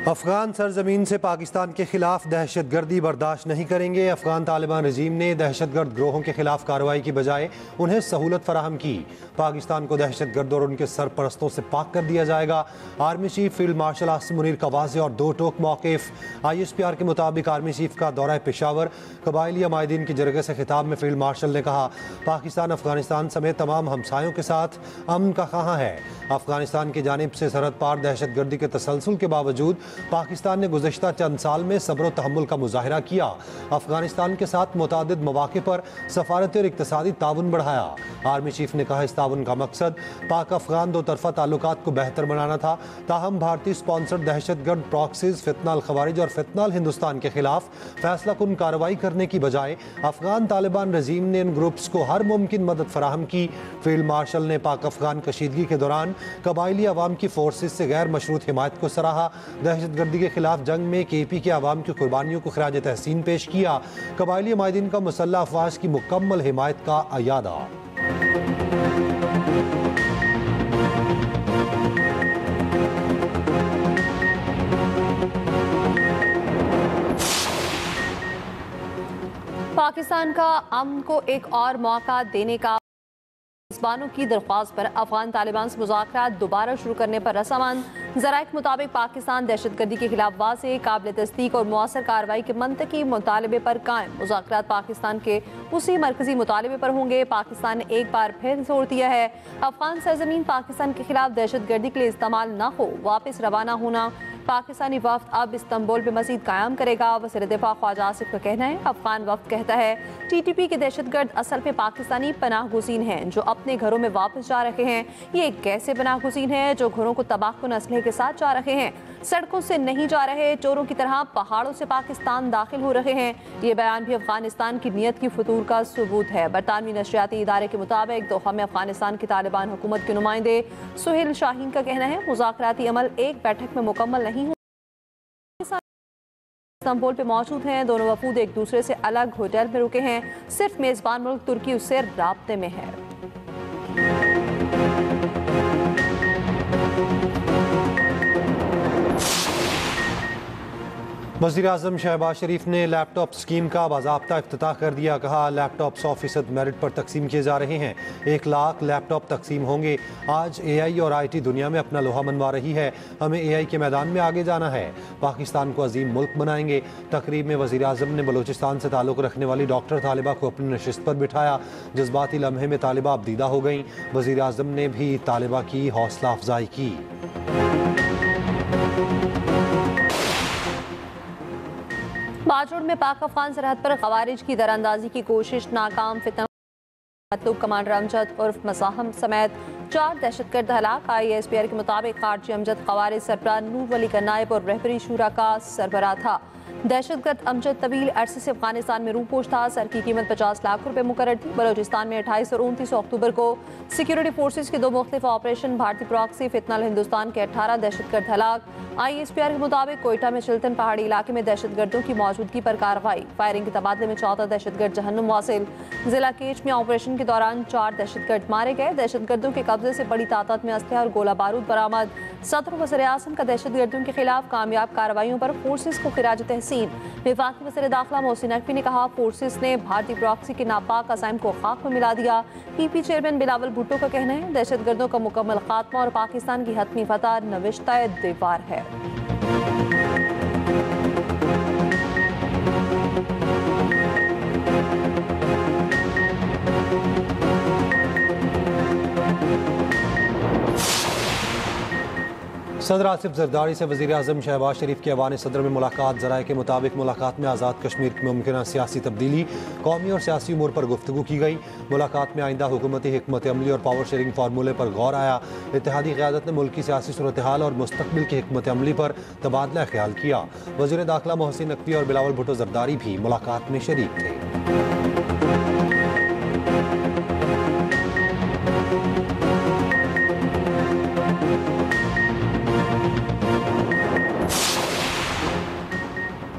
अफगान सरजमीन से पाकिस्तान के खिलाफ दहशतगर्दी बर्दाश्त नहीं करेंगे। अफगान तालिबान रजीम ने दहशतगर्द ग्रोहों के खिलाफ कार्रवाई की बजाय उन्हें सहूलत फराहम की। पाकिस्तान को दहशतगर्द और उनके सरपरस्तों से पाक कर दिया जाएगा। Army chief field marshal Asim Munir का वाज़ेह और दो टोक मौक़िफ़। ISPR के मुताबिक आर्मी चीफ का दौरा पेशावर कबाइली अमायदीन की जरगे से खिताब में फील्ड मार्शल ने कहा, पाकिस्तान अफगानिस्तान समेत तमाम हमसायों के साथ अमन का ख़्वाह है। अफगानिस्तान की जानिब से सरहद पार दहशतगर्दी के तसलसल के बावजूद पाकिस्तान ने गुज़श्ता चंद साल में सब्र व तहम्मुल का मुजाहिरा किया। अफगानिस्तान के साथ मुतादिद मौक़े पर सफारती और इक़्तिसादी ताउन बढ़ाया। आर्मी चीफ ने कहा, इस ताउन का मकसद पाक अफगान दो तरफ़ा ताल्लुकात को बेहतर बनाना था। ताहम भारतीय स्पॉन्सर्ड दहशतगर्द प्रॉक्सीज, फितना अल खवारिज और फितना अल हिंदुस्तान के खिलाफ फैसला कुन कार्रवाई करने की बजाय अफगान तालिबान रजीम ने इन ग्रुप्स को हर मुमकिन मदद फराहम की। फील्ड मार्शल ने पाक अफगान कशीदगी के दौरान कबाइली अवाम की फोर्सेज से गैर मशरूत हिमायत को सराहा। दहशतगर्दी के खिलाफ जंग में KP के अवाम की कुर्बानियों को खिराज तहसीन पेश किया। कबाइली अमायदीन का मुसल्लह अफवाज की मुकम्मल हिमायत का अयादा। पाकिस्तान का अमन को एक और मौका देने का मेज़बानों की दरख्वास्त पर अफगान तालिबान से मुज़ाकरात दोबारा शुरू करने पर रसामंद। ज़राए के मुताबिक पाकिस्तान दहशतगर्दी के खिलाफ वाज़ेह, काबिल तस्दीक और मौसर कार्रवाई के मंतकी मुतालबे पर कायम। मुज़ाकरात पाकिस्तान के उसी मरकजी मुतालबे पर होंगे। पाकिस्तान ने एक बार फिर जोर दिया है, अफगान सरजमीन पाकिस्तान के खिलाफ दहशतगर्दी के लिए इस्तेमाल न हो। वापस रवाना होना पाकिस्तानी वफ्द अब इस्तांबुल पे मज़ीद कायम करेगा। वज़ीर दिफा ख्वाजा आसिफ का कहना है, अफगान वफ्द कहता है TTP के दहशतगर्द असल में पाकिस्तानी पनाह गुज़ीन हैं जो अपने घरों में वापस जा रहे हैं। ये कैसे पनाह गुज़ीन हैं जो घरों को तबाहकुन असलहे के साथ जा रहे हैं, सड़कों से नहीं जा रहे, चोरों की तरह पहाड़ों से पाकिस्तान दाखिल हो रहे हैं। ये बयान भी अफगानिस्तान की नीयत की फतूर का सबूत है। बरतानवी नशरियाती इदारे के मुताबिक दोहा में अफगानिस्तान की तालिबान हुकूमत के नुमाइंदे सुहेल शाहीन का कहना है, मुज़ाकराती अमल एक बैठक में मुकम्मल नहीं हुआ। इस्तांबुल पे मौजूद हैं। दोनों वफूद एक दूसरे से अलग होटल में रुके हैं। सिर्फ मेज़बान मुल्क तुर्की उससे राब्ते में है। वज़ीर-ए-आज़म शहबाज शरीफ ने लैपटॉप स्कीम का बाज़ाब्ता इफ्तिताह कर दिया। कहा, लैपटॉप 100% मेरिट पर तकसीम किए जा रहे हैं। 1 लाख लैपटॉप तकसीम होंगे। आज AI और IT दुनिया में अपना लोहा मनवा रही है। हमें AI के मैदान में आगे जाना है। पाकिस्तान को अजीम मुल्क बनाएंगे। तकरीब में वज़ीर-ए-आज़म ने बलूचिस्तान से ताल्लुक़ रखने वाली डॉक्टर तालिबा को अपनी नशिस्त पर बिठाया। जज्बाती लम्हे में तालिबा अबदीदा हो गई। वज़ीर-ए-आज़म ने भी तालिबा की हौसला अफजाई की। बाजोड़ में पाक अफगान सरहद पर खवारिज की दरअंदाजी की कोशिश नाकाम। फितना मतलूब कमांडर अमजद उर्फ मसाहम समेत 4 दहशतगर्द हलाक। ISPR के मुताबिक खारजी अमजद खवारिज सरबराह नूर वली का नायब और रहबरी शूरा का सरबराह था। दहशतगर्द अमजद तवील अरसे से अफगानिस्तान में रूपोश था। सर की कीमत 50 लाख रुपए मुकर्रर थी। बलोचिस्तान में 28 और 29 अक्टूबर को सिक्योरिटी फोर्सेज के 2 मुख्तलिफ ऑपरेशन, भारतीय प्रॉक्सी, फितना अल हिंदुस्तान के 18 दहशतगर्द हलाक। ISPR के मुताबिक कोयटा में चिल्तन पहाड़ी इलाके में दहशतगर्दों की मौजूदगी पर कार्रवाई। फायरिंग के तबादले में 14 दहशतगर्द जहन्नुम वासिल। जिला केच में ऑपरेशन के दौरान 4 दहशतगर्द मारे गए। दहशतगर्दों के कब्जे से बड़ी तादाद में असलहा और गोला बारूद बरामद। सदर वज़ीर-ए-आज़म का दहशतगर्दों के खिलाफ कामयाब कार्रवाइयों पर फोर्सेज को खिराज तहसीन। वफाकी वज़ीर दाखिला मोहसिन नकवी ने कहा, फोर्सेज ने भारतीय प्रॉक्सी के नापाक असाइम को खाक में मिला दिया। PP चेयरमैन बिलावल भुट्टो का कहना है, दहशतगर्दों का मुकम्मल खात्मा और पाकिस्तान की हतमी फतह नविश्ता दीवार है। सदर आसिफ जरदारी से वज़ीर-ए-आज़म शहबाज शरीफ की ऐवान सदर में मुलाकात। ज़राए के मुताबिक मुलाकात में आज़ाद कश्मीर की मुमकिन सियासी तब्दीली, कौमी और सियासी उमूर पर गुफ्तगू की गई। मुलाकात में आइंदा हुकूमती हिकमत अमली और पावर शेयरिंग फार्मूले पर गौर आया। इत्तेहादी क़यादत ने मुल्क की सियासी सूरत हाल और मुस्तक़बिल की हिकमत अमली पर तबादला ख्याल किया। वज़ीर दाखिला मोहसिन नकवी और बिलावल भुट्टो जरदारी भी मुलाकात में शरीक थे।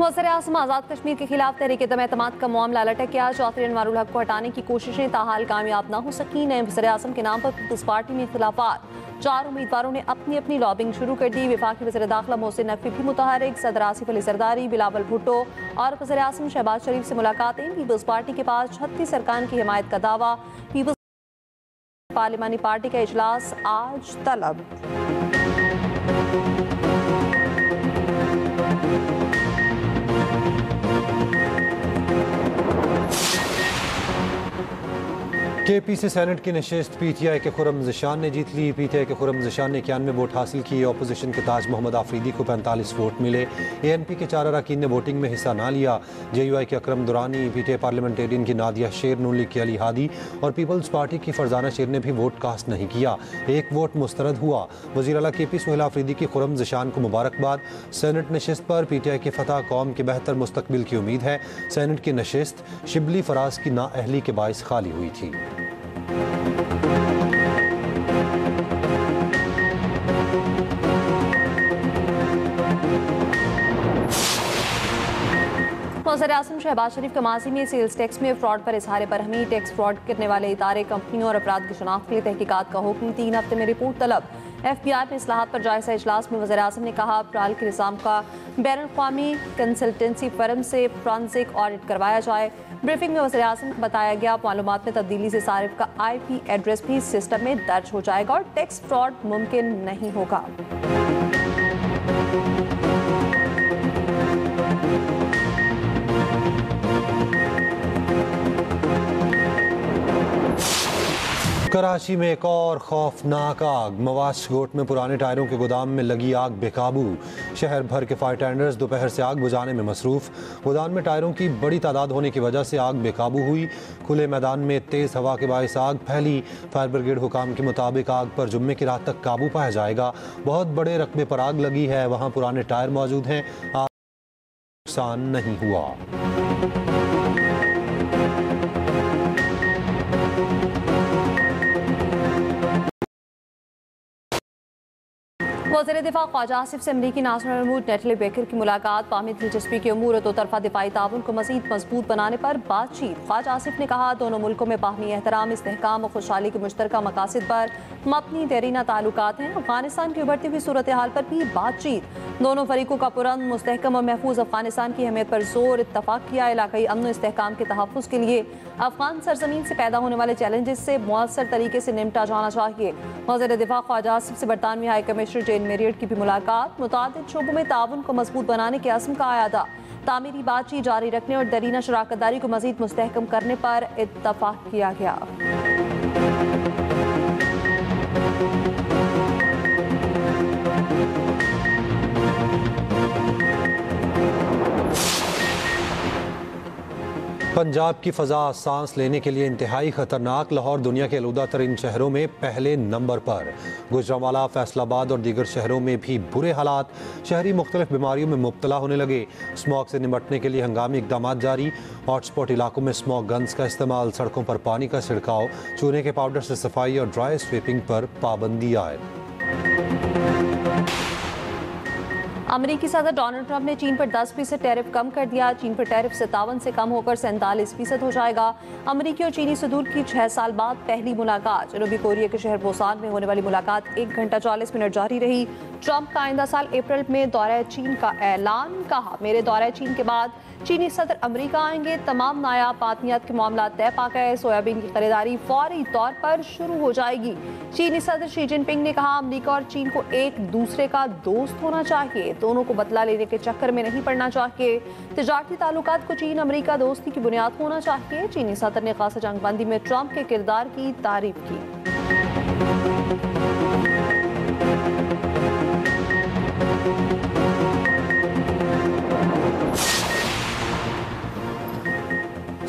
वज़ीर-ए-आज़म आज़ाद कश्मीर के खिलाफ तहरीक दम एतमाद का मामला लटक गया। चौधरी अनवारुल हक को हटाने की कोशिशें ताहाल कामयाब न हो सकी। नए वज़ीर-ए-आज़म के नाम पर पीपल्स पार्टी में इख्तिलाफात। 4 उम्मीदवारों ने अपनी अपनी लॉबिंग शुरू कर दी। वफाकी वज़ीर दाखिला मोहसिन नकवी भी मुतहरिक। सदर आसिफ अली जरदारी, बिलावल भुट्टो और वज़ीर-ए-आज़म शहबाज शरीफ से मुलाकातें। पीपल्स पार्टी के पास 36 अरकान की हिमायत का दावा। पीपल्स पार्लिमानी पार्टी का इजलास आज तलब। केपी से सेनेट की नशिस्त पीटीआई के खुर्रम ज़िशान ने जीत ली। पीटीआई के खुर्रम ज़िशान ने 91 वोट हासिल किए। अपोजिशन के ताज मोहम्मद आफरीदी को 45 वोट मिले। एएनपी के 4 अरकान ने वोटिंग में हिस्सा ना लिया। जेयूआई के अकरम दुरानी, पीटीआई पार्लियामेंटेरियन की नादिया शेर, नून लीग के अली हादी और पीपल्स पार्टी की फरजाना शेर ने भी वोट कास्ट नहीं किया। 1 वोट मुस्तरद हुआ। वज़ीर आला केपी सुहेल आफरीदी की खुर्रम ज़िशान को मुबारकबाद। सेनेट नशिस्त पर पीटीआई की फतह कौम के बेहतर मुस्तकबिल की उम्मीद है। सेनेट की नशिस्त शिबली फराज की नाअहली के बाइस खाली हुई थी। वज़ीर-ए-आज़म शहबाज शरीफ का माजी में सेल्स टैक्स में फ्रॉड पर इजहार बरहमी। टैक्स फ्रॉड करने वाले इदारे, कंपनियों और अफराद की शनाख्त के लिए तहकीकात का हुक्म। 3 हफ्ते में रिपोर्ट तलब। FBI में इस्लाहात पर जायजा इजलास में वज़ीर-ए-आज़म ने कहा अप्रैल के निज़ाम का बैनुल-अक़वामी कंसल्टेंसी फर्म से फॉरेंसिक ऑडिट करवाया जाए। ब्रीफिंग में वज़ीर-ए-आज़म को बताया गया मालूमात में तब्दीली से सारिफ का IP एड्रेस भी सिस्टम में दर्ज हो जाएगा और टैक्स फ्रॉड मुमकिन नहीं होगा। कराची में एक और खौफनाक आग। मवाशगोट में पुराने टायरों के गोदाम में लगी आग बेकाबू। शहर भर के फायर टेंडर्स दोपहर से आग बुझाने में मसरूफ। गोदाम में टायरों की बड़ी तादाद होने की वजह से आग बेकाबू हुई। खुले मैदान में तेज हवा के बायस आग फैली। फायर ब्रिगेड हुकाम के मुताबिक आग पर जुम्मे की रात तक काबू पाया जाएगा। बहुत बड़े रकबे पर आग लगी है। वहाँ पुराने टायर मौजूद हैं। आग नुकसान नहीं हुआ। वज़ीर दिफा ख्वाजा आसिफ से अमरीकी नाज़िर महमूद नेटली बेकर की मुलाकात। बाहमी दिलचस्पी के अमूर दो तरफा दिफाई ताउन को मज़ीद मजबूत बनाने पर बातचीत। ख्वाजा आसिफ ने कहा दोनों मुल्कों में बाहमी एहतराम, इस्तेहकाम और खुशहाली के मुश्तरका मकासद पर मबनी देरीना ताल्लुकात हैं। अफगानिस्तान की उभरती हुई सूरत हाल पर भी बातचीत। दोनों फरीकों का पुरअमन, मुस्तहकम और महफूज अफगानिस्तान की अहमियत पर जोर। इत्तफाक किया इलाकाई अमन और इस्तेहकाम के तहफ़्फ़ुज़ के लिए अफगान सरजमीन से पैदा होने वाले चैलेंजेस से मुअस्सर तरीके से निपटा जाना चाहिए। वज़ीर दिफा ख्वाजा आसिफ से बरतानवी हाई कमिश्नर जेन मेरियट की भी मुलाकात। मुतादिद शोबों में ताउन को मजबूत बनाने के अज़्म का आयादा। तामीरी बातचीत जारी रखने और दरीना शराकतदारी को मजीद मुस्तहकम करने पर इत्तफाक किया गया। पंजाब की फ़ज़ा सांस लेने के लिए इंतहाई ख़तरनाक। लाहौर दुनिया के आलूदा तरीन शहरों में पहले नंबर पर। गुजरांवाला, फैसलाबाद और दीगर शहरों में भी बुरे हालात। शहरी मुख्तलिफ बीमारियों में मुब्तला होने लगे। स्मॉग से निपटने के लिए हंगामी इक़दाम जारी। हॉटस्पॉट इलाकों में स्मॉग गन्स का इस्तेमाल, सड़कों पर पानी का छिड़काव, चूने के पाउडर से सफाई और ड्राई स्वीपिंग पर पाबंदी आयद। अमेरिकी सदर डोनाल्ड ट्रंप ने चीन पर 10% टैरिफ कम कर दिया। चीन पर टैरिफ 57 से कम होकर 47% हो जाएगा। अमेरिकी और चीनी सदूर की 6 साल बाद पहली मुलाकात। जनूबी कोरिया के शहर बोसान में होने वाली मुलाकात 1 घंटा 40 मिनट जारी रही। ट्रंप का आइंदा साल अप्रैल में दौरा चीन का ऐलान। कहा मेरे दौरा चीन के बाद चीनी सदर अमेरिका आएंगे। तमाम नायाब बातनियात के मामला तय पा गए। सोयाबीन की खरीदारी फौरी तौर पर शुरू हो जाएगी। चीनी सदर शी जिनपिंग ने कहा अमेरिका और चीन को एक दूसरे का दोस्त होना चाहिए। दोनों को बदला लेने के चक्कर में नहीं पड़ना चाहिए। तिजारती ताल्लुकात को चीन अमेरिका दोस्ती की बुनियाद होना चाहिए। चीनी सदर ने खासा जंगबंदी में ट्रंप के किरदार की तारीफ की।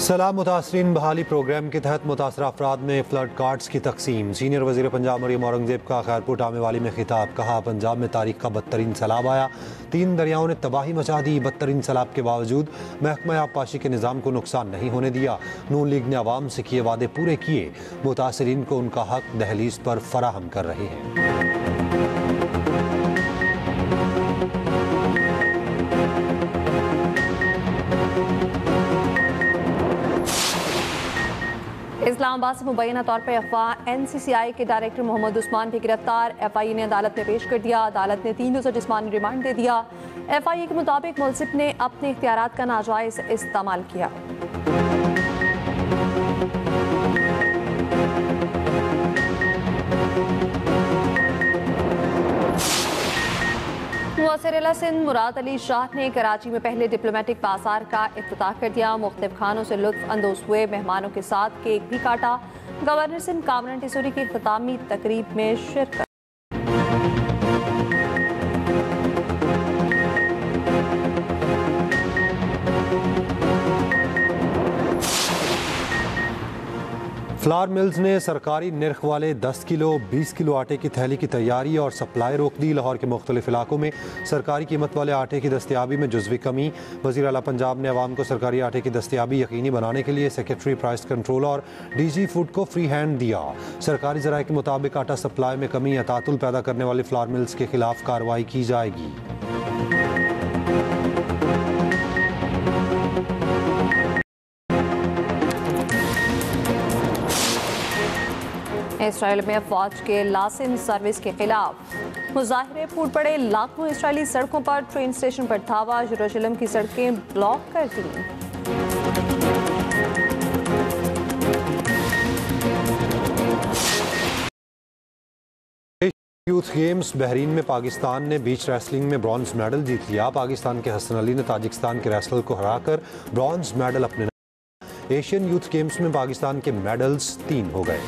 सलाम मुतासरीन बहाली प्रोग्राम के तहत मुतासरा अफराद में फ्लड कार्ड्स की तकसीम। सीनियर वज़ीर पंजाब मरियम औरंगजेब का खैरपुर टामे वाली में खिताब। कहा पंजाब में तारीख का बदतरीन सैलाब आया। 3 दरियाओं ने तबाही मचा दी। बदतरीन सैलाब के बावजूद महकमा आबपाशी के निज़ाम को नुकसान नहीं होने दिया। नून लीग ने आवाम से किए वादे पूरे किए। मुतासरीन को उनका हक दहलीज पर फराहम कर रहे हैं। इस्लामाबाद से मुबैना तौर पर अफवाह NCCI के डायरेक्टर मोहम्मद उस्मान भी गिरफ्तार। FIA ने अदालत में पेश कर दिया। अदालत ने 3 रोज़ा जिस्मानी रिमांड दे दिया। FIA के मुताबिक मुल्सिफ ने अपने इख्तियारात का नाजायज़ इस्तेमाल किया। वज़ीर सिंध मुराद अली शाह ने कराची में पहले डिप्लोमेटिक बाजार का इफ्तिताह कर दिया। मुख्तलिफ खानों से लुत्फ अंदोज हुए, मेहमानों के साथ केक भी काटा। गवर्नर सिंध कामरान टिसोरी की इख्तितामी तकरीब में शिरकत। फ्लावर मिल्स ने सरकारी निर्ख वाले 10 किलो 20 किलो आटे की थैली की तैयारी और सप्लाई रोक दी। लाहौर के मुख्तलिफ इलाकों में सरकारी कीमत वाले आटे की दस्तियाबी में जुज़वी कमी। वज़ीर आला पंजाब ने अवाम को सरकारी आटे की दस्तियाबी यकीनी बनाने के लिए सेक्रेटरी प्राइस कंट्रोल और DG फूड को फ्री हैंड दिया। सरकारी ज़राए के मुताबिक आटा सप्लाई में कमी या तातुल पैदा करने वाले फ्लावर मिल्स के खिलाफ कार्रवाई की जाएगी। इसराइल में फौज के लाइसेंस सर्विस के खिलाफ मुजाहिरे फूट पड़े। लाखों इसराइली सड़कों पर, ट्रेन स्टेशन पर धावा। यरूशलेम की सड़कें ब्लॉक कर दी। यूथ गेम्स बहरीन में पाकिस्तान ने बीच रेसलिंग में ब्रॉन्ज मेडल जीत लिया। पाकिस्तान के हसन अली ने ताजिकिस्तान के रेसलर को हराकर ब्रॉन्ज मेडल अपने। एशियन यूथ गेम्स में पाकिस्तान के मेडल्स 3 हो गए।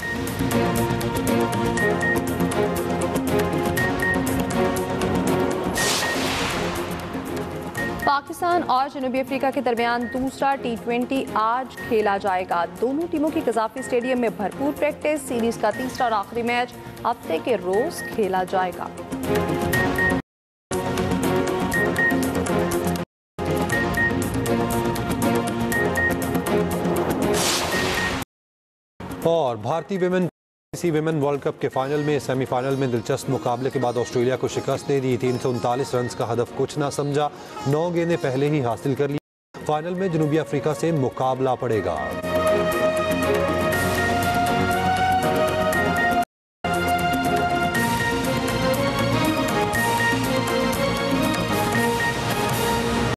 पाकिस्तान और जनूबी अफ्रीका के दरमियान दूसरा T20 आज खेला जाएगा। दोनों टीमों की कज़ाफ़ी स्टेडियम में भरपूर प्रैक्टिस। सीरीज का तीसरा और आखिरी मैच हफ्ते के रोज खेला जाएगा। और भारतीय विमेन वर्ल्ड कप के फाइनल में सेमीफाइनल में दिलचस्प मुकाबले के बाद ऑस्ट्रेलिया को शिकस्त दे दी। 339 रन का हदफ कुछ ना समझा। 9 गेंदें पहले ही हासिल कर ली। फाइनल में जनूबी अफ्रीका से मुकाबला पड़ेगा।